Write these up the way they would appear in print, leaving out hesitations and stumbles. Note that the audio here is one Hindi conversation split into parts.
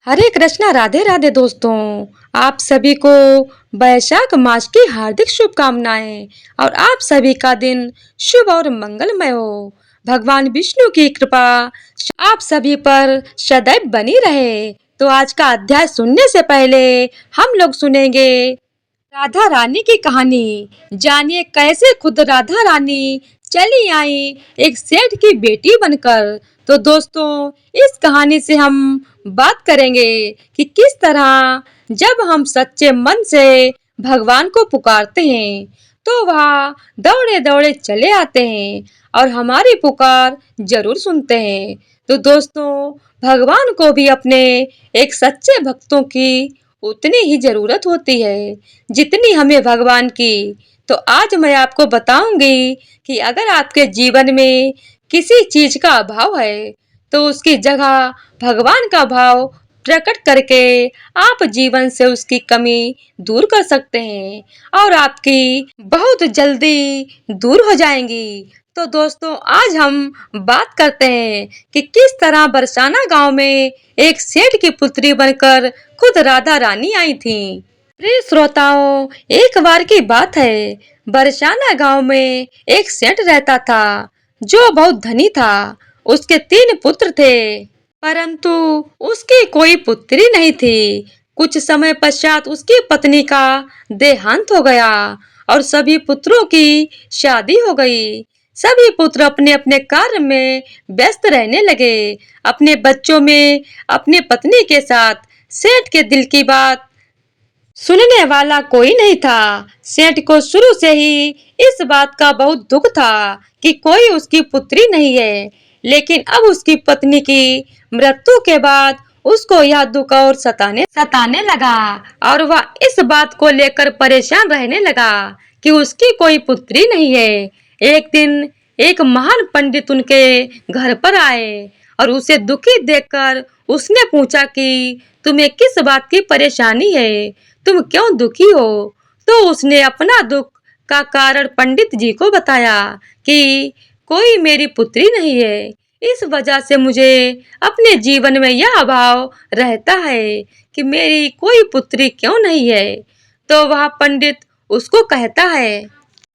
हरे कृष्णा, राधे राधे दोस्तों। आप सभी को वैशाख मास की हार्दिक शुभकामनाएं और आप सभी का दिन शुभ और मंगलमय हो। भगवान विष्णु की कृपा आप सभी पर सदैव बनी रहे। तो आज का अध्याय सुनने से पहले हम लोग सुनेंगे राधा रानी की कहानी। जानिए कैसे खुद राधा रानी चली आई एक सेठ की बेटी बनकर। तो दोस्तों, इस कहानी से हम बात करेंगे कि किस तरह जब हम सच्चे मन से भगवान को पुकारते हैं तो वह दौड़े दौड़े चले आते हैं और हमारी पुकार जरूर सुनते हैं। तो दोस्तों, भगवान को भी अपने एक सच्चे भक्तों की उतनी ही जरूरत होती है जितनी हमें भगवान की। तो आज मैं आपको बताऊंगी कि अगर आपके जीवन में किसी चीज का अभाव है तो उसकी जगह भगवान का भाव प्रकट करके आप जीवन से उसकी कमी दूर कर सकते हैं और आपकी बहुत जल्दी दूर हो जाएंगी। तो दोस्तों, आज हम बात करते हैं कि किस तरह बरसाना गांव में एक सेठ की पुत्री बनकर खुद राधा रानी आई थी। प्रिय श्रोताओं, एक बार की बात है, बरसाना गांव में एक सेठ रहता था जो बहुत धनी था। उसके 3 पुत्र थे, परंतु उसकी कोई पुत्री नहीं थी। कुछ समय पश्चात उसकी पत्नी का देहांत हो गया और सभी पुत्रों की शादी हो गई। सभी पुत्र अपने अपने कार्य में व्यस्त रहने लगे। अपने बच्चों में अपनी पत्नी के साथ सेठ के दिल की बात सुनने वाला कोई नहीं था। सेठ को शुरू से ही इस बात का बहुत दुख था कि कोई उसकी पुत्री नहीं है। लेकिन अब उसकी पत्नी की मृत्यु के बाद उसको यह दुख और सताने सताने लगा और वह इस बात को लेकर परेशान रहने लगा कि उसकी कोई पुत्री नहीं है। एक दिन एक महान पंडित उनके घर पर आए और उसे दुखी देखकर उसने पूछा कि तुम्हें किस बात की परेशानी है, तुम क्यों दुखी हो। तो उसने अपना दुख का कारण पंडित जी को बताया कि कोई मेरी पुत्री नहीं है, इस वजह से मुझे अपने जीवन में यह अभाव रहता है कि मेरी कोई पुत्री क्यों नहीं है। तो वह पंडित उसको कहता है,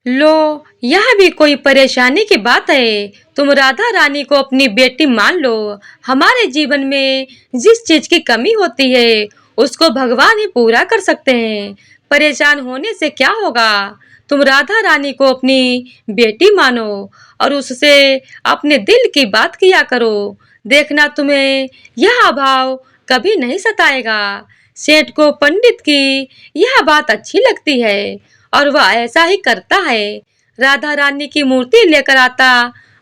लो, यह भी कोई परेशानी की बात है। तुम राधा रानी को अपनी बेटी मान लो। हमारे जीवन में जिस चीज की कमी होती है उसको भगवान ही पूरा कर सकते हैं। परेशान होने से क्या होगा। तुम राधा रानी को अपनी बेटी मानो और उससे अपने दिल की बात किया करो। देखना, तुम्हें यह अभाव कभी नहीं सताएगा। सेठ को पंडित की यह बात अच्छी लगती है और वह ऐसा ही करता है। राधा रानी की मूर्ति लेकर आता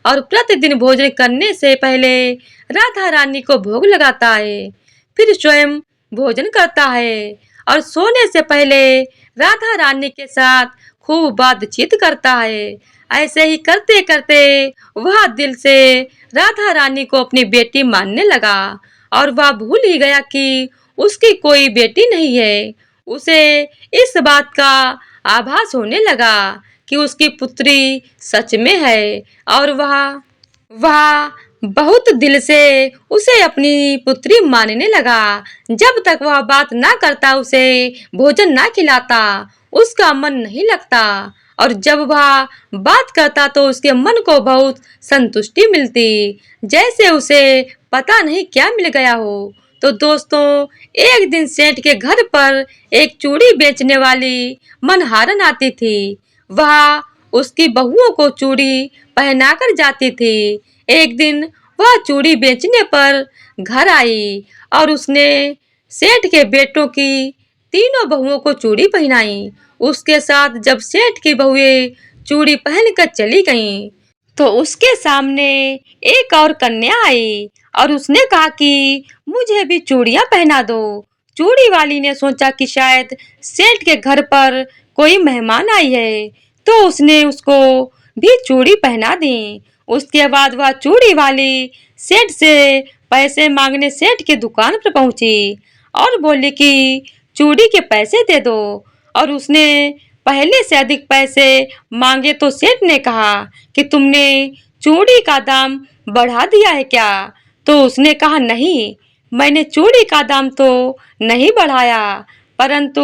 और प्रतिदिन भोजन करने से पहले राधा रानी को भोग लगाता है। फिर स्वयं भोजन करता है और सोने से पहले राधा रानी के साथ खूब बातचीत करता है। ऐसे ही करते करते वह दिल से राधा रानी को अपनी बेटी मानने लगा और वह भूल ही गया कि उसकी कोई बेटी नहीं है। उसे इस बात का आभास होने लगा कि उसकी पुत्री सच में है और वह बहुत दिल से उसे अपनी पुत्री मानने लगा। जब तक वह बात ना करता, उसे भोजन ना खिलाता, उसका मन नहीं लगता और जब वह बात करता तो उसके मन को बहुत संतुष्टि मिलती, जैसे उसे पता नहीं क्या मिल गया हो। तो दोस्तों, एक दिन सेठ के घर पर एक चूड़ी बेचने वाली मनहारन आती थी। वह उसकी बहुओं को चूड़ी पहनाकर जाती थी। एक दिन वह चूड़ी बेचने पर घर आई और उसने सेठ के बेटों की तीनों बहुओं को चूड़ी पहनाई। उसके साथ जब सेठ की बहुएं चूड़ी पहनकर चली गईं, तो उसके सामने एक और कन्या आई और उसने कहा कि मुझे भी चूड़ियां पहना दो। चूड़ी वाली ने सोचा कि शायद सेठ के घर पर कोई मेहमान आई है, तो उसने उसको भी चूड़ी पहना दी। उसके बाद वह चूड़ी वाली सेठ से पैसे मांगने सेठ की दुकान पर पहुंची और बोली कि चूड़ी के पैसे दे दो। और उसने पहले से अधिक पैसे मांगे तो सेठ ने कहा कि तुमने चूड़ी का दाम बढ़ा दिया है क्या। तो उसने कहा, नहीं, मैंने चूड़ी का दाम तो नहीं बढ़ाया, परंतु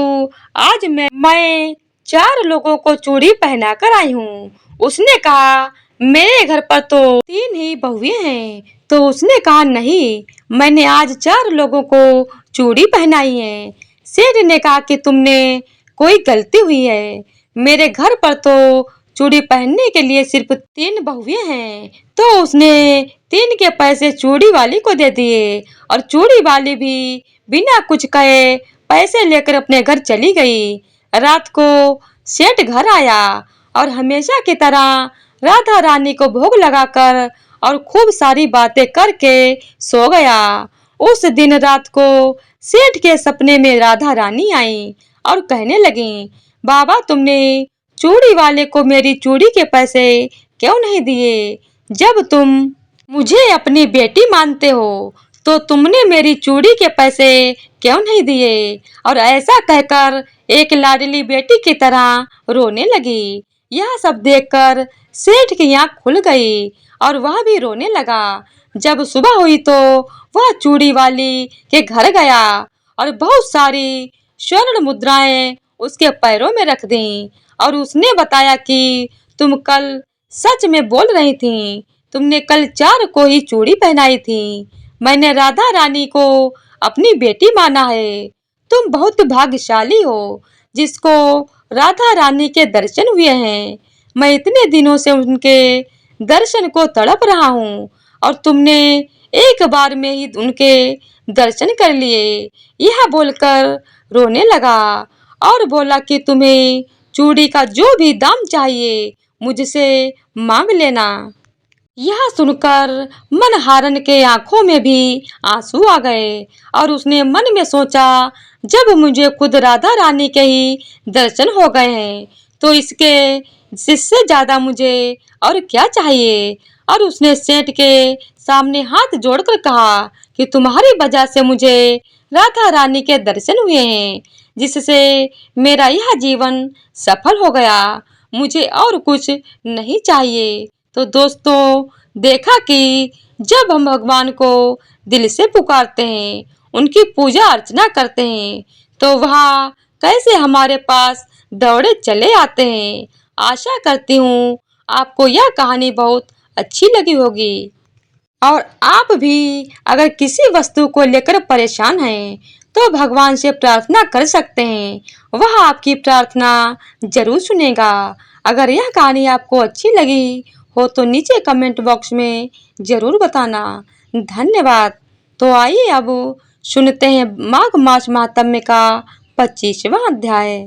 आज मैं 4 लोगों को चूड़ी पहना कर आई हूँ। उसने कहा, मेरे घर पर तो 3 ही बहुएं हैं। तो उसने कहा, नहीं, मैंने आज 4 लोगों को चूड़ी पहनाई है। सेठ ने कहा कि तुमने कोई गलती हुई है। मेरे घर पर तो चूड़ी पहनने के लिए सिर्फ 3 बहुएं हैं। तो उसने 3 के पैसे चूड़ी वाली को दे दिए और चूड़ी वाली भी बिना कुछ कहे पैसे लेकर अपने घर चली गई। रात को सेठ घर आया और हमेशा की तरह राधा रानी को भोग लगाकर और खूब सारी बातें करके सो गया। उस दिन रात को सेठ के सपने में राधा रानी आई और कहने लगी, बाबा, तुमने चूड़ी वाले को मेरी चूड़ी के पैसे क्यों नहीं दिए? जब तुम मुझे अपनी बेटी मानते हो तो तुमने मेरी चूड़ी के पैसे क्यों नहीं दिए? और ऐसा कहकर एक लाडली बेटी की तरह रोने लगी। यह सब देखकर सेठ की आंख खुल गई और वह भी रोने लगा। जब सुबह हुई तो वह चूड़ी वाली के घर गया और बहुत सारी स्वर्ण मुद्राएं उसके पैरों में रख दी और उसने बताया कि तुम कल सच में बोल रही थी। तुमने कल 4 को ही चूड़ी पहनाई थी। मैंने राधा रानी को अपनी बेटी माना है। तुम बहुत भाग्यशाली हो जिसको राधा रानी के दर्शन हुए हैं। मैं इतने दिनों से उनके दर्शन को तड़प रहा हूँ और तुमने एक बार में ही उनके दर्शन कर लिए। यह बोलकर रोने लगा और बोला कि तुम्हें चूड़ी का जो भी दाम चाहिए मुझसे मांग लेना। यह सुनकर मनहारन के आंखों में भी आंसू आ गए और उसने मन में सोचा, जब मुझे खुद राधा रानी के ही दर्शन हो गए हैं तो इससे ज्यादा मुझे और क्या चाहिए। और उसने सेठ के सामने हाथ जोड़कर कहा कि तुम्हारी वजह से मुझे राधा रानी के दर्शन हुए हैं, जिससे मेरा यह जीवन सफल हो गया। मुझे और कुछ नहीं चाहिए। तो दोस्तों, देखा कि जब हम भगवान को दिल से पुकारते हैं, उनकी पूजा अर्चना करते हैं, तो वह कैसे हमारे पास दौड़े चले आते हैं। आशा करती हूँ आपको यह कहानी बहुत अच्छी लगी होगी और आप भी अगर किसी वस्तु को लेकर परेशान हैं तो भगवान से प्रार्थना कर सकते हैं। वह आपकी प्रार्थना जरूर सुनेगा। अगर यह कहानी आपको अच्छी लगी हो तो नीचे कमेंट बॉक्स में जरूर बताना। धन्यवाद। तो आइए अब सुनते हैं माघ मास महात्म्य का 25वां अध्याय।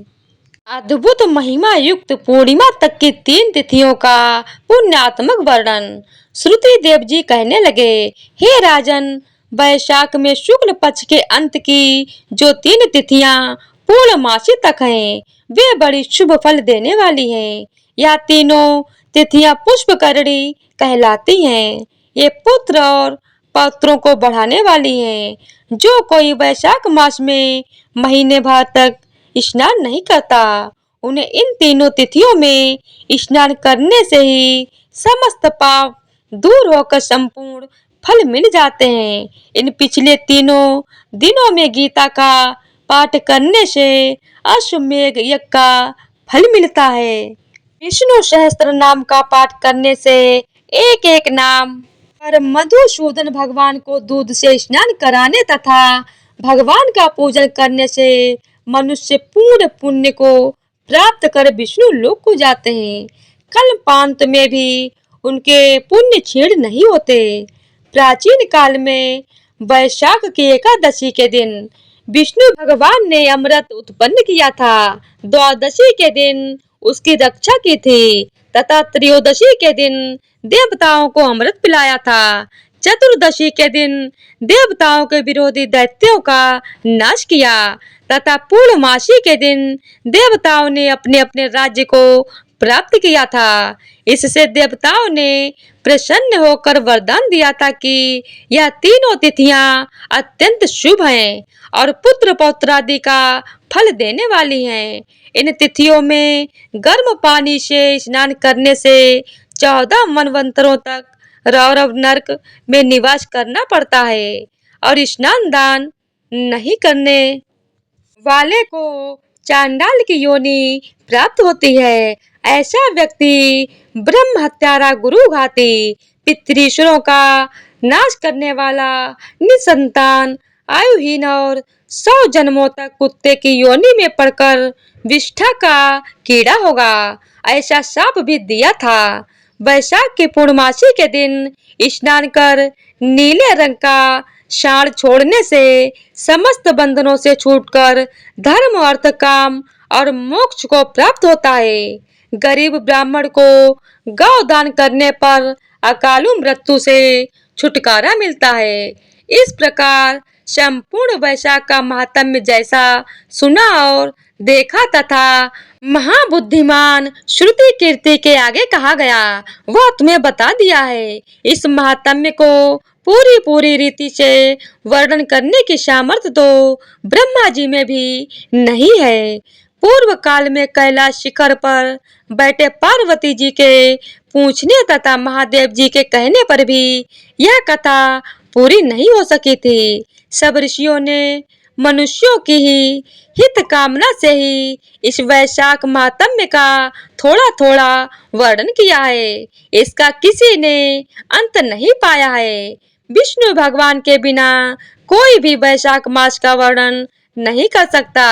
अद्भुत महिमा युक्त पूर्णिमा तक की 3 तिथियों का पुण्यात्मक वर्णन। श्रुति देव जी कहने लगे, हे राजन, वैशाख में शुक्ल पक्ष के अंत की जो 3 तिथियां पूर्णमासी तक हैं, वे बड़ी शुभ फल देने वाली हैं। यह तीनों तिथियां पुष्पकरणी कहलाती हैं। ये पुत्र और पौत्रों को बढ़ाने वाली हैं। जो कोई वैशाख मास में महीने भर तक स्नान नहीं करता, उन्हें इन तीनों तिथियों में स्नान करने से ही समस्त पाप दूर होकर संपूर्ण फल मिल जाते हैं। इन पिछले तीनों दिनों में गीता का पाठ करने से अश्वमेध यज्ञ का फल मिलता है। विष्णु सहस्त्र नाम का पाठ करने से एक एक नाम पर मधुसूदन भगवान को दूध से स्नान कराने तथा भगवान का पूजन करने से मनुष्य पूर्ण पुण्य को प्राप्त कर विष्णु लोक को जाते हैं। कल्पांत में भी उनके पुण्य क्षीण नहीं होते। प्राचीन काल में वैशाख की एकादशी के दिन विष्णु भगवान ने अमृत उत्पन्न किया था। द्वादशी के दिन उसकी रक्षा की थी तथा त्रयोदशी के दिन देवताओं को अमृत पिलाया था। चतुर्दशी के दिन देवताओं के विरोधी दैत्यों का नाश किया तथा पूर्णमासी के दिन देवताओं ने अपने अपने राज्य को प्राप्त किया था। इससे देवताओं ने प्रसन्न होकर वरदान दिया था कि यह तीनों तिथियां अत्यंत शुभ हैं और पुत्र पौत्रादि का फल देने वाली हैं। इन तिथियों में गर्म पानी से स्नान करने से 14 मनवंतरों तक रौरव नरक में निवास करना पड़ता है। और स्नान दान नहीं करने वाले को चांडाल की योनि प्राप्त होती है। ऐसा व्यक्ति ब्रह्म हत्यारा, गुरु घाती, पितृईश्वरों का नाश करने वाला, निसंतान, आयुहीन और 100 जन्मों तक कुत्ते की योनि में पड़कर विष्ठा का कीड़ा होगा, ऐसा शाप भी दिया था। वैशाख की पूर्णमासी के दिन स्नान कर नीले रंग का साड़ छोड़ने से समस्त बंधनों से छूटकर धर्म, अर्थ, काम और मोक्ष को प्राप्त होता है। गरीब ब्राह्मण को गौ दान करने पर अकाल मृत्यु से छुटकारा मिलता है। इस प्रकार संपूर्ण वैशाख का महात्म्य जैसा सुना और देखा तथा महाबुद्धिमान श्रुति कीर्ति के आगे कहा गया, वह तुम्हें बता दिया है। इस महात्म्य को पूरी रीति से वर्णन करने की सामर्थ्य तो ब्रह्मा जी में भी नहीं है। पूर्व काल में कैलाश शिखर पर बैठे पार्वती जी के पूछने तथा महादेव जी के कहने पर भी यह कथा पूरी नहीं हो सकी थी। सब ऋषियों ने मनुष्यों की ही हित कामना से ही इस वैशाख महात्म्य का थोड़ा थोड़ा वर्णन किया है। इसका किसी ने अंत नहीं पाया है। विष्णु भगवान के बिना कोई भी वैशाख मास का वर्णन नहीं कर सकता।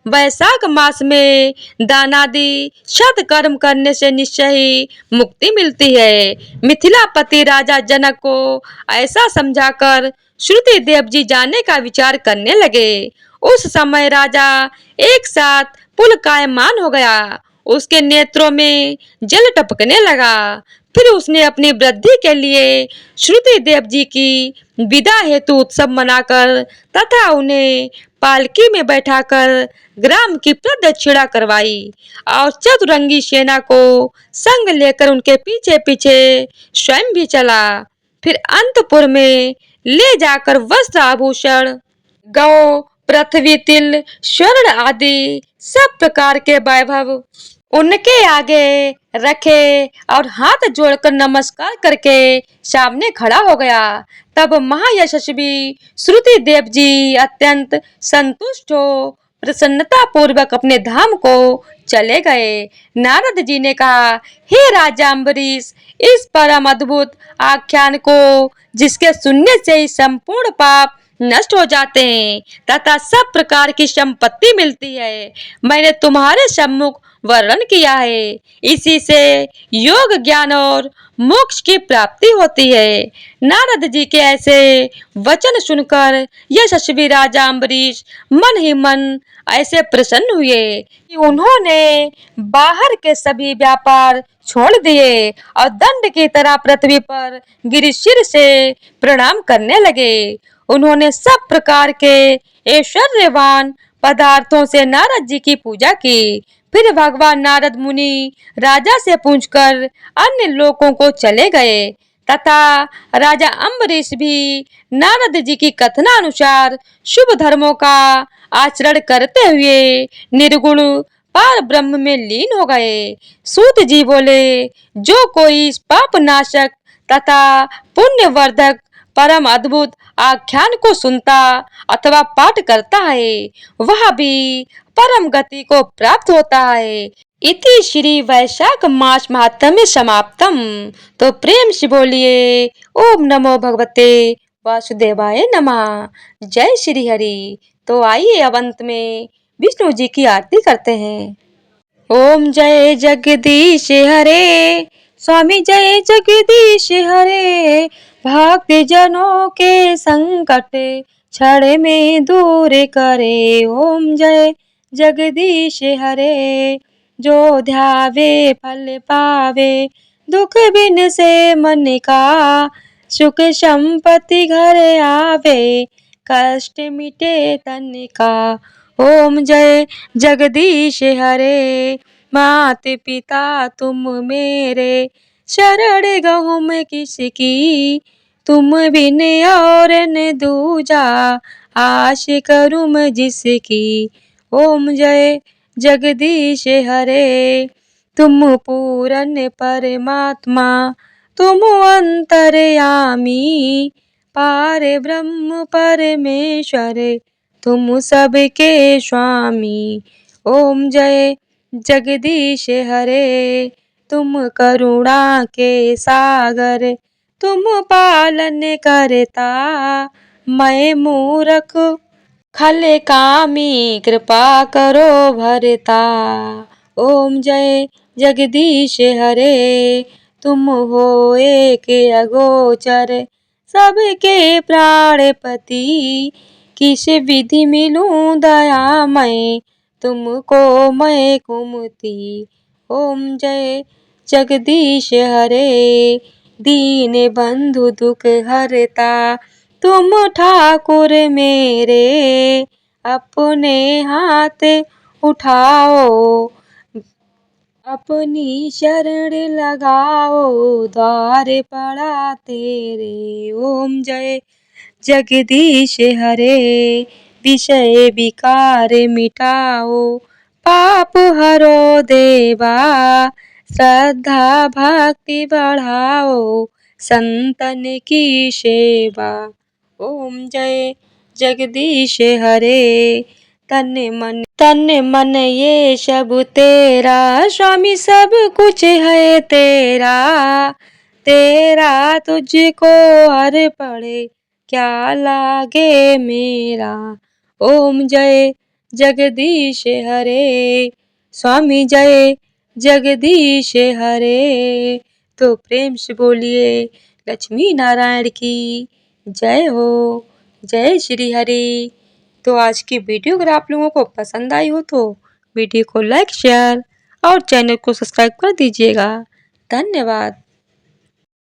वैशाख मास में दानादि सत्कर्म करने से निश्चय ही मुक्ति मिलती है। मिथिलापति राजा जनक को ऐसा समझाकर श्रुति देव जी जाने का विचार करने लगे। उस समय राजा एक साथ पुलकायमान हो गया। उसके नेत्रों में जल टपकने लगा। फिर उसने अपनी वृद्धि के लिए श्रुति देव जी की विदा हेतु उत्सव मनाकर तथा उन्हें पालकी में बैठाकर ग्राम की प्रदक्षिणा करवाई और चतुरंगी सेना को संग लेकर उनके पीछे पीछे स्वयं भी चला। फिर अंतपुर में ले जाकर वस्त्र, आभूषण, गौ, पृथ्वी, तिल, स्वर्ण आदि सब प्रकार के वैभव उनके आगे रखे और हाथ जोड़कर नमस्कार करके सामने खड़ा हो गया। तब महायशस्वी श्रुति देव जी अत्यंत संतुष्ट हो प्रसन्नता पूर्वक अपने धाम को चले गए। नारद जी ने कहा, हे राजा अम्बरीश, इस परम अद्भुत आख्यान को जिसके सुनने से ही संपूर्ण पाप नष्ट हो जाते हैं तथा सब प्रकार की संपत्ति मिलती है, मैंने तुम्हारे सम्मुख वर्णन किया है। इसी से योग, ज्ञान और मोक्ष की प्राप्ति होती है। नारद जी के ऐसे वचन सुनकर यशस्वी राजा अम्बरीश मन ही मन ऐसे प्रसन्न हुए कि उन्होंने बाहर के सभी व्यापार छोड़ दिए और दंड की तरह पृथ्वी पर गिर सिर से प्रणाम करने लगे। उन्होंने सब प्रकार के ऐश्वर्यवान पदार्थों से नारद जी की पूजा की। फिर भगवान नारद मुनि राजा से पूछकर अन्य लोकों को चले गए तथा राजा अम्बरीश भी नारद जी की कथनानुसार शुभ धर्मों का आचरण करते हुए निर्गुण पार ब्रह्म में लीन हो गए। सूत जी बोले, जो कोई इस पाप नाशक तथा पुण्यवर्धक परम अद्भुत आख्यान को सुनता अथवा पाठ करता है, वह भी परम गति को प्राप्त होता है। इति श्री वैशाख मास महात्म्य समाप्तम। तो प्रेम से बोलिए ओम नमो भगवते वासुदेवाय नमः। जय श्री हरि। तो आइए अब अंत में विष्णु जी की आरती करते हैं। ओम जय जगदीश हरे, स्वामी जय जगदीश हरे, भक्त जनों के संकट क्षण में दूर करे। ओम जय जगदीश हरे, जो ध्यावे फल पावे, दुख बिन से मन का, सुख संपत्ति घर आवे, कष्ट मिटे तन का। ओम जय जगदीश हरे, मात पिता तुम मेरे, शरण गहूँ मैं किसकी, तुम बिन और न दूजा, आश करूँ मैं जिसकी। ओम जय जगदीश हरे, तुम पूर्ण परमात्मा, तुम अंतर्यामी, पारे ब्रह्म परमेश्वर तुम सबके स्वामी। ओम जय जगदीश हरे तुम करुणा के सागर तुम पालन करता मैं मूरख खल कामी कृपा करो भरता। ओम जय जगदीश हरे तुम हो एक अगोचर सबके प्राणपति किस विधि मिलूं दया मैं तुमको मैं कुमति। ओम जय जगदीश हरे दीन बंधु दुख हरता तुम ठाकुर मेरे अपने हाथ उठाओ अपनी शरण लगाओ द्वार पड़ा तेरे। ओम जय जगदीश हरे विषय विकार मिटाओ पाप हरो देवा श्रद्धा भक्ति बढ़ाओ संतन की सेवा। ओम जय जगदीश हरे तन मन ये सब तेरा स्वामी सब कुछ है तेरा तेरा तुझको हर पड़े क्या लागे मेरा। ओम जय जगदीश हरे स्वामी जय जगदीश हरे। तो प्रेम से बोलिए लक्ष्मी नारायण की जय हो। जय श्री हरि। तो आज की वीडियो अगर आप लोगों को पसंद आई हो तो वीडियो को लाइक शेयर और चैनल को सब्सक्राइब कर दीजिएगा। धन्यवाद।